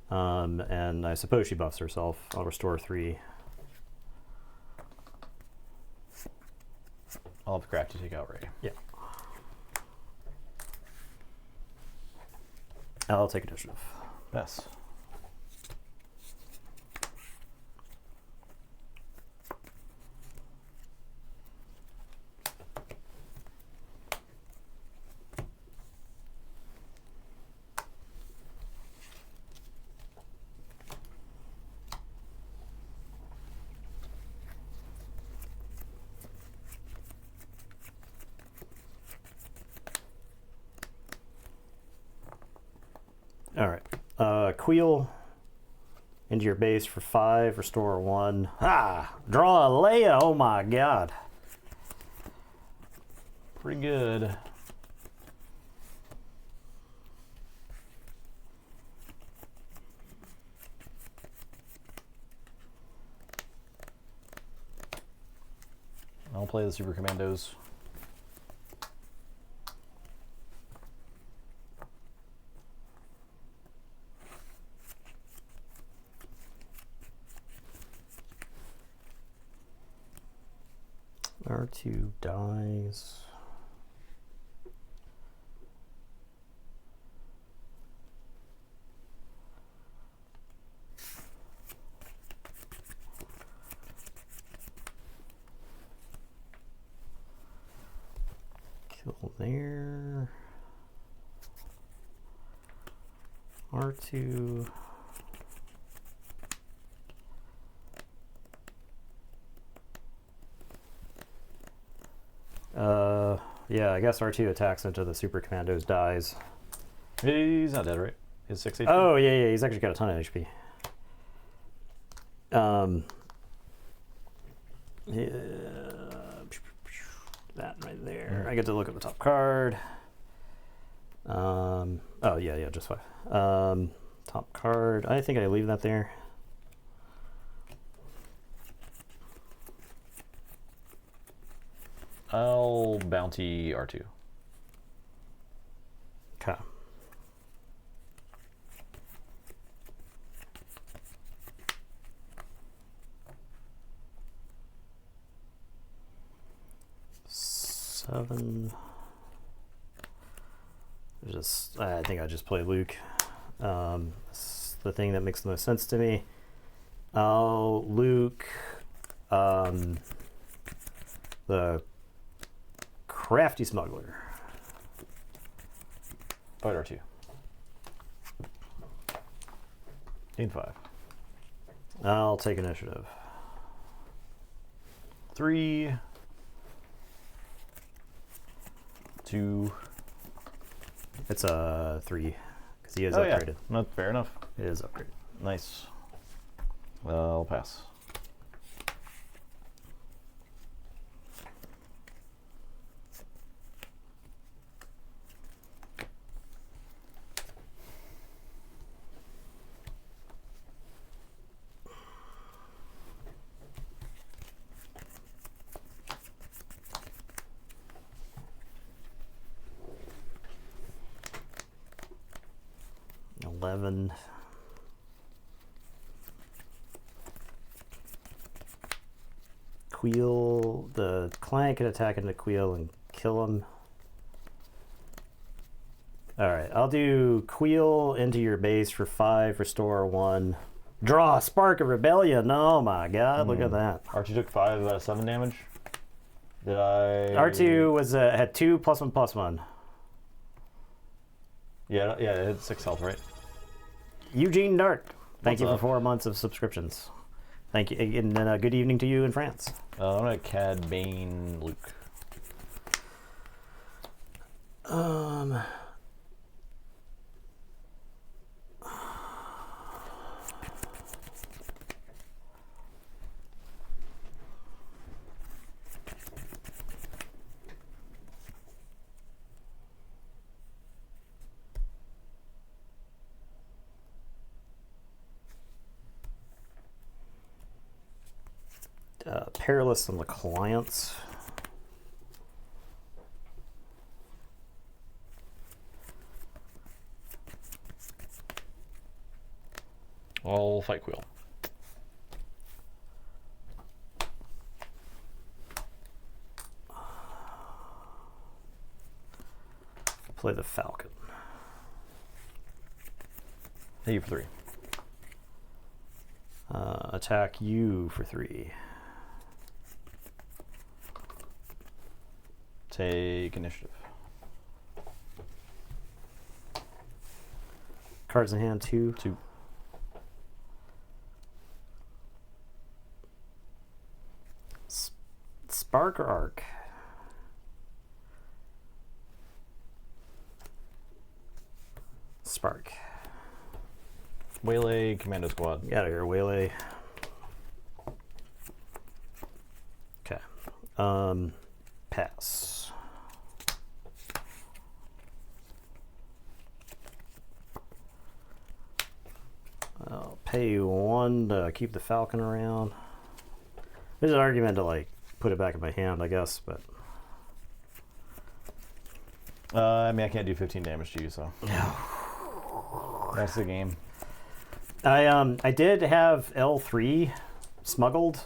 and I suppose she buffs herself. I'll restore 3. I'll have Crafty take out Ray. Yeah. I'll take initiative. Yes. All right. Queel into your base for 5, restore 1. Ah! Draw a Leia! Oh my god. Pretty good. I'll play the Super Commandos. R2 dies. Kill there. R2. Yeah, I guess R2 attacks into the Super Commandos, dies. He's not dead, right? He's 6 HP. Oh, yeah, he's actually got a ton of HP. Yeah, that right there. I get to look at the top card. Oh, yeah, just 5. Top card. I think I leave that there. I'll bounty R2. Okay. Seven. I think I just play Luke. It's the thing that makes the most sense to me. I'll Luke the Crafty Smuggler. Fight R2. Gain 5. I'll take initiative. 3. 2. It's a 3 because he is Oh, upgraded. yeah. Not fair enough. It is upgraded. Nice. I'll pass. $11. Queel. The client can attack into Queel and kill him. Alright, I'll do Queel into your base for 5, restore 1. Draw a Spark of Rebellion. Oh my god, look at that. R2 took 5 out of 7 damage. Did I... R2 was had 2+1/+1. Yeah, it had 6 health, right? Eugene Dart, thank What's you for up? 4 months of subscriptions. Thank you, and then good evening to you in France. I'm gonna Cad Bane Luke. Perilous on the clients. I'll fight Quill. Play the Falcon. Hit you for 3. Attack you for 3. Take initiative. Cards in hand 2. 2. Spark or Arc? Spark. Waylay Commando Squad. Get out of here, Waylay. Okay. Pass. I'll pay you 1 to keep the Falcon around. There's an argument to like put it back in my hand, I guess, but I mean, I can't do 15 damage to you, so that's the game. I did have L3 smuggled,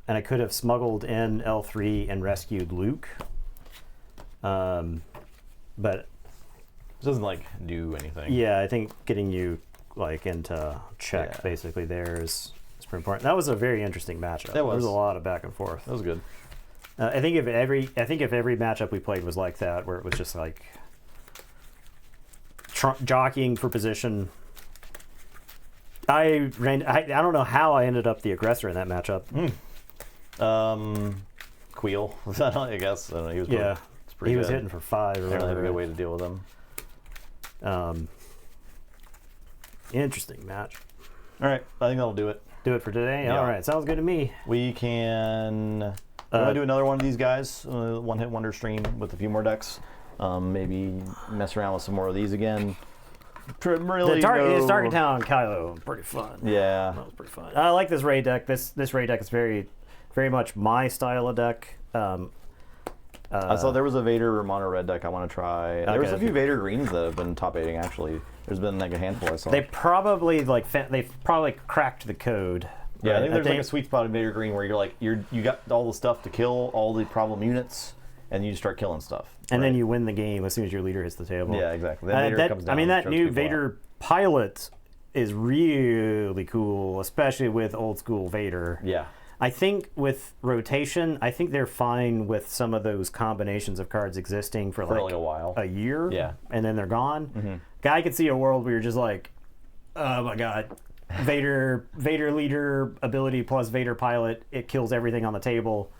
and I could have smuggled in L3 and rescued Luke. But It doesn't like do anything. yeah, I think getting you like into check Yeah. basically there is pretty important. That was a very interesting matchup. There was a lot of back and forth. That was good. I think if every matchup we played was like that, where it was just like jockeying for position. I don't know how I ended up the aggressor in that matchup. Queel. I guess. I don't know, he was Yeah, pretty he was good. hitting for 5 or I don't have a whatever. good way to deal with him. Interesting match. All right, I think that'll do it. Do it for today? Yeah. All right, sounds good to me. We can do another one of these guys, one hit wonder stream with a few more decks. Maybe mess around with some more of these again. Really His Target Town Kylo, pretty fun. Yeah. That was pretty fun. I like this raid deck. This raid deck is very, very much my style of deck. I saw there was a Vader mono red deck I want to try. There was a Okay. few Vader greens that have been top 8ing actually. There's been like a handful I saw. They probably they've probably cracked the code. Yeah, right? I think there's like a sweet spot in Vader Green where you're like you got all the stuff to kill all the problem units, and you just start killing stuff. and right? then you win the game as soon as your leader hits the table. Yeah, exactly. Then Vader comes down I mean, and that chokes new people out. Vader pilot is really cool, especially with old school Vader. Yeah. I think with rotation, I think they're fine with some of those combinations of cards existing for like a while. a year. Yeah. And then they're gone. I could see a world where you're just like, oh my god, Vader leader ability plus Vader pilot, it kills everything on the table.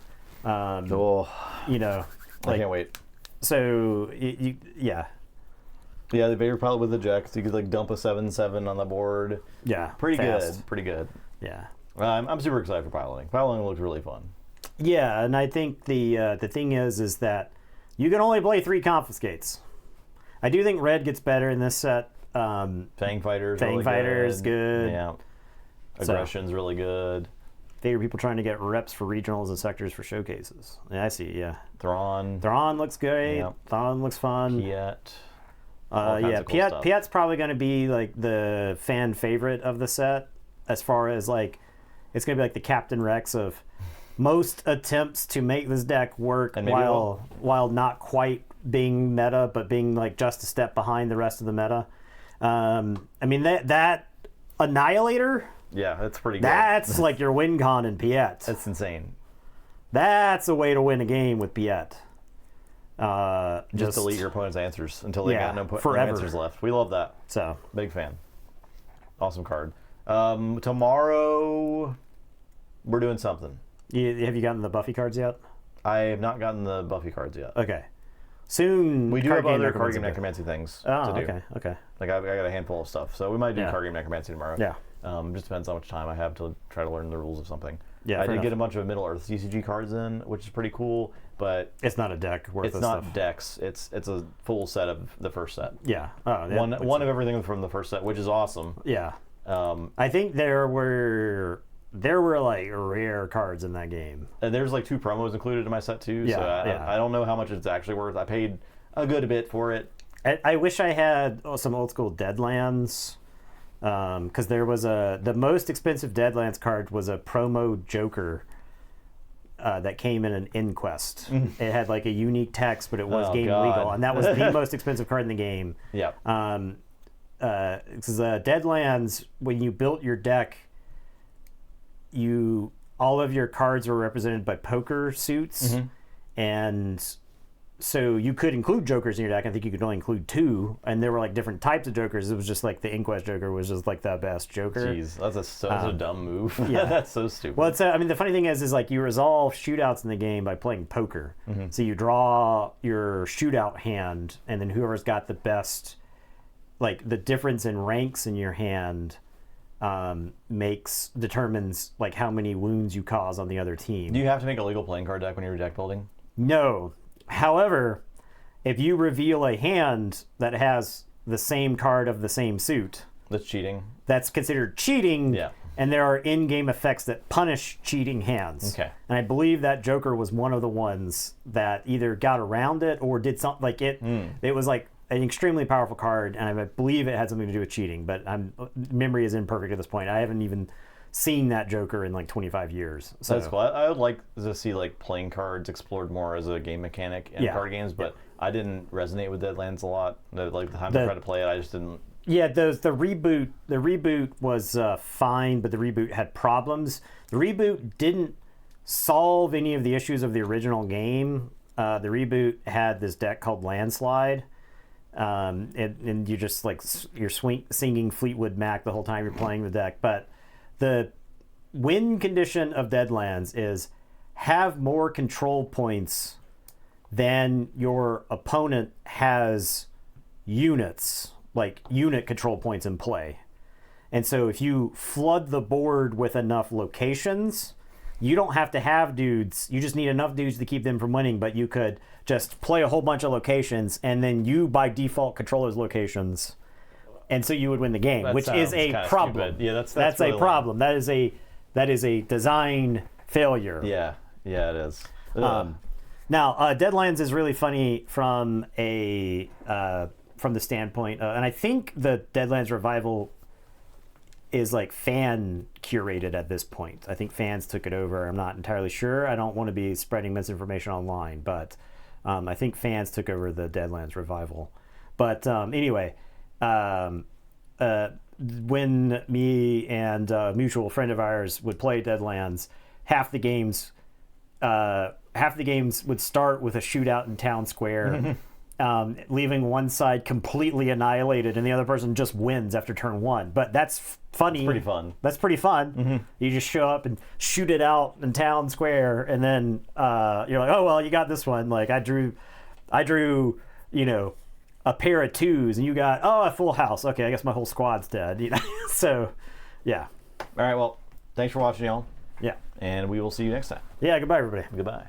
Oh, You know, I can't wait. So Yeah, the Vader pilot with eject. You could like dump a 7/7 on the board. yeah, Pretty fast. good. Pretty good. Yeah. I'm super excited for piloting. Piloting looks really fun. Yeah, and I think the thing is that you can only play 3 confiscates. I do think red gets better in this set. Fang Fighter's Fang really Fighter is good. good. Yeah. Aggression's really good. Favorite people trying to get reps for regionals and sectors for showcases. Yeah, I see. Yeah. Thrawn. Thrawn looks great. Yep. Thrawn looks fun. Piet. Yeah, cool stuff. Piet's probably going to be like the fan favorite of the set, as far as like it's going to be like the Captain Rex of most attempts to make this deck work while not quite being meta, but being like just a step behind the rest of the meta. I mean that Annihilator. Yeah, that's pretty good. That's like your win con in Piet. That's insane. That's a way to win a game with Piet. Just delete your opponent's answers until they got no answers left. We love that. So big fan. Awesome card. Tomorrow we're doing something. Have you gotten the Buffy cards yet? I have not gotten the Buffy cards yet. Okay. Soon. We do have other card game necromancy things to do. Okay. Like I got a handful of stuff, so we might do card game necromancy tomorrow. Yeah. Just depends how much time I have to try to learn the rules of something. Yeah. I did get a bunch of Middle Earth CCG cards in, which is pretty cool, but it's not a deck worth. It's not decks. It's a full set of the first set. Yeah. Oh, yeah. One of everything from the first set, which is awesome. Yeah. I think there were like rare cards in that game. And there's like 2 promos included in my set too. Yeah, so I don't know how much it's actually worth. I paid a good bit for it. I wish I had some old school Deadlands, because there was the most expensive Deadlands card was a promo Joker that came in an Inquest. It had like a unique text, but it was game legal, and that was the most expensive card in the game. Yeah. Because Deadlands, when you built your deck, all of your cards were represented by poker suits, and so you could include jokers in your deck. I think you could only include 2, and there were like different types of jokers. It was just like the Inquest Joker was just like the best Joker. Jeez, that's a dumb move. Yeah. That's so stupid. Well, I mean, the funny thing is like you resolve shootouts in the game by playing poker. So you draw your shootout hand, and then whoever's got the best, like the difference in ranks in your hand, determines like how many wounds you cause on the other team. Do you have to make a legal playing card deck when you're deck building? No. However, if you reveal a hand that has the same card of the same suit, that's cheating. That's considered cheating. Yeah. And there are in-game effects that punish cheating hands. Okay. And I believe that Joker was one of the ones that either got around it or did something like it. It was like an extremely powerful card, and I believe it had something to do with cheating. But memory is imperfect at this point. I haven't even seen that Joker in like 25 years. So that's cool. I would like to see like playing cards explored more as a game mechanic in card games, but I didn't resonate with Deadlands a lot. Like the time I tried to play it, I just didn't. Yeah, the reboot was fine, but the reboot had problems. The reboot didn't solve any of the issues of the original game. The reboot had this deck called Landslide, and you just like you're singing Fleetwood Mac the whole time you're playing the deck. But the win condition of Deadlands is have more control points than your opponent has units, like unit control points in play. And so if you flood the board with enough locations, you don't have to have dudes. You just need enough dudes to keep them from winning, but you could just play a whole bunch of locations, and then you by default control those locations. And so you would win the game, which is a problem. Stupid. Yeah, that's really a problem. That is a design failure. Yeah, it is. Now, Deadlands is really funny from the standpoint, and I think the Deadlands revival is like fan curated at this point. I think fans took it over. I'm not entirely sure. I don't want to be spreading misinformation online, but I think fans took over the Deadlands revival. But anyway. When me and a mutual friend of ours would play Deadlands, half the games would start with a shootout in town square, leaving one side completely annihilated, and the other person just wins after turn 1. But that's funny. It's pretty fun. That's pretty fun. You just show up and shoot it out in town square, and then you're like, oh well, you got this one. Like I drew I drew, a pair of 2s, and you got, a full house. Okay, I guess my whole squad's dead. So, yeah. All right, well, thanks for watching, y'all. Yeah. And we will see you next time. Yeah, goodbye, everybody. Goodbye.